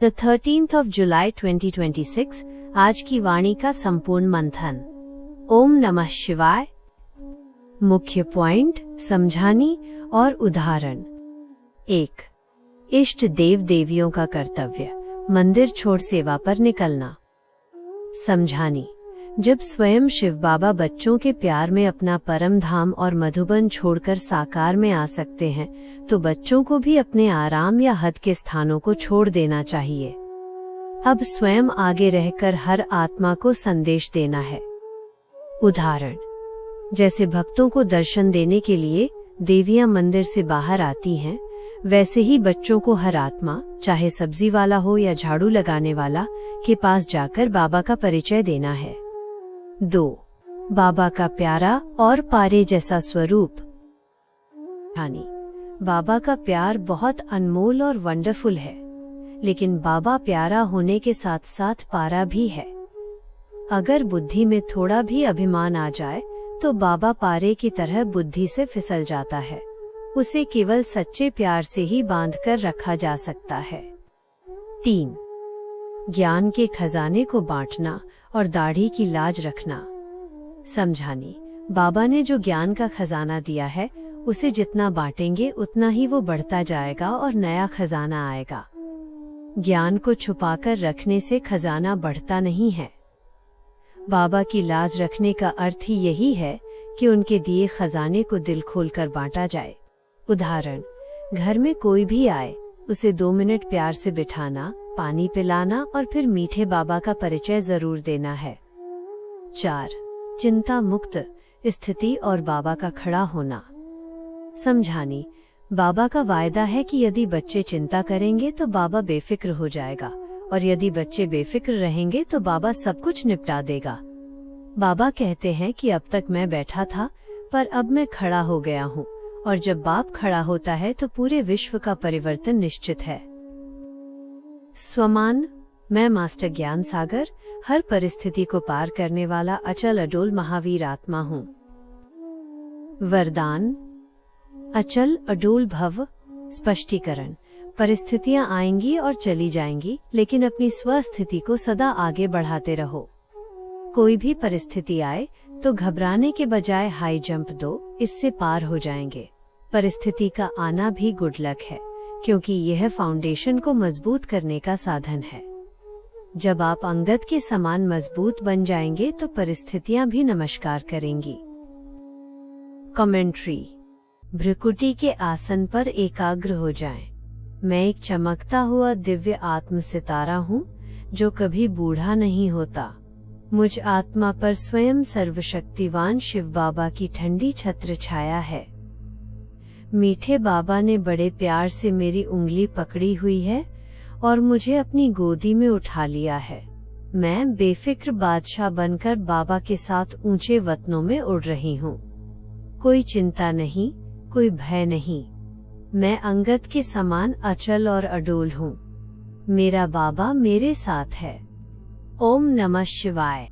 The 13th of July 2026, आज की वाणी का संपूर्ण मंथन। ओम नमः शिवाय। मुख्य पॉइंट, समझानी और उदाहरण। 1. इष्ट देव देवियों का कर्तव्य, मंदिर छोड़ सेवा पर निकलना। समझानी। जब स्वयं शिव बाबा बच्चों के प्यार में अपना परम धाम और मधुबन छोड़कर साकार में आ सकते हैं, तो बच्चों को भी अपने आराम या हद के स्थानों को छोड़ देना चाहिए। अब स्वयं आगे रहकर हर आत्मा को संदेश देना है। उदाहरण, जैसे भक्तों को दर्शन देने के लिए देवियां मंदिर से बाहर आती हैं, वैसे ही बच्चों को हर आत्मा, चाहे सब्जी वाला हो या झाड़ू लगाने वाला, के पास जाकर बाबा का परिचय देना है। 2. बाबा का प्यारा और पारे जैसा स्वरूप। बाबा का प्यार बहुत अनमोल और वंडरफुल है, लेकिन बाबा प्यारा होने के साथ साथ पारा भी है। अगर बुद्धि में थोड़ा भी अभिमान आ जाए तो बाबा पारे की तरह बुद्धि से फिसल जाता है। उसे केवल सच्चे प्यार से ही बांधकर रखा जा सकता है। 3. ज्ञान के खजाने को बांटना और दाढ़ी की लाज रखना। समझानी। बाबा ने जो ज्ञान का खजाना दिया है, उसे जितना बांटेंगे उतना ही वो बढ़ता जाएगा और नया खजाना आएगा। ज्ञान को छुपाकर रखने से खजाना बढ़ता नहीं है। बाबा की लाज रखने का अर्थ ही यही है कि उनके दिए खजाने को दिल खोलकर बांटा जाए। उदाहरण, घर में कोई भी आए, उसे 2 मिनट प्यार से बिठाना, पानी पिलाना और फिर मीठे बाबा का परिचय जरूर देना है। 4. चिंता मुक्त स्थिति और बाबा का खड़ा होना। समझानी। बाबा का वायदा है कि यदि बच्चे चिंता करेंगे तो बाबा बेफिक्र हो जाएगा, और यदि बच्चे बेफिक्र रहेंगे तो बाबा सब कुछ निपटा देगा। बाबा कहते हैं कि अब तक मैं बैठा था, पर अब मैं खड़ा हो गया हूँ, और जब बाप खड़ा होता है तो पूरे विश्व का परिवर्तन निश्चित है। स्वमान। मैं मास्टर ज्ञान सागर, हर परिस्थिति को पार करने वाला अचल अडोल महावीर आत्मा हूँ। वरदान। अचल अडोल भव। स्पष्टीकरण। परिस्थितियां आएंगी और चली जाएंगी, लेकिन अपनी स्वस्थिति को सदा आगे बढ़ाते रहो। कोई भी परिस्थिति आए तो घबराने के बजाय हाई जंप दो, इससे पार हो जाएंगे। परिस्थिति का आना भी गुड लक है, क्योंकि यह फाउंडेशन को मजबूत करने का साधन है। जब आप अंगद के समान मजबूत बन जाएंगे तो परिस्थितियां भी नमस्कार करेंगी। कमेंट्री। भ्रुकुटी के आसन पर एकाग्र हो जाएं। मैं एक चमकता हुआ दिव्य आत्म सितारा हूँ, जो कभी बूढ़ा नहीं होता। मुझ आत्मा पर स्वयं सर्वशक्तिवान शिव बाबा की ठंडी छत्र छाया है। मीठे बाबा ने बड़े प्यार से मेरी उंगली पकड़ी हुई है और मुझे अपनी गोदी में उठा लिया है। मैं बेफिक्र बादशाह बनकर बाबा के साथ ऊंचे वतनों में उड़ रही हूँ। कोई चिंता नहीं, कोई भय नहीं। मैं अंगद के समान अचल और अडोल हूँ। मेरा बाबा मेरे साथ है। ओम नमः शिवाय।